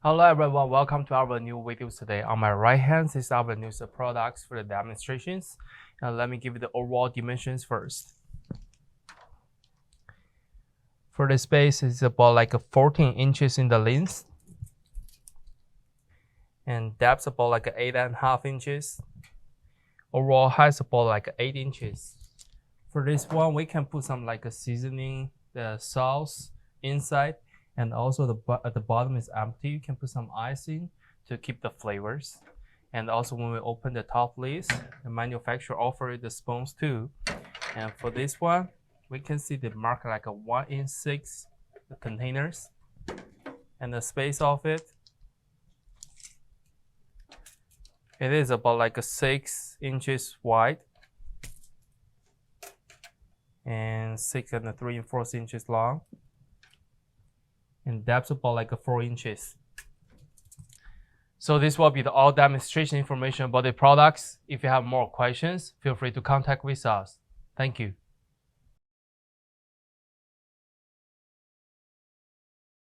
Hello everyone, welcome to our new video today. On my right hand is our new products for the demonstrations. Now let me give you the overall dimensions first. For the space, it's about like 14 inches in the length. And depth about like 8.5 inches. Overall height is about like 8 inches. For this one, we can put some like a seasoning, the sauce inside. And also at the bottom is empty. You can put some icing to keep the flavors. And also when we open the top lid, the manufacturer offers the spoons too. And for this one, we can see the mark like a 1 in 6 containers. And the space of it, it is about like a 6 inches wide. And 6 and 3/4 inches long. And depth about like 4 inches. So this will be the all demonstration information about the products. If you have more questions, feel free to contact with us. Thank you.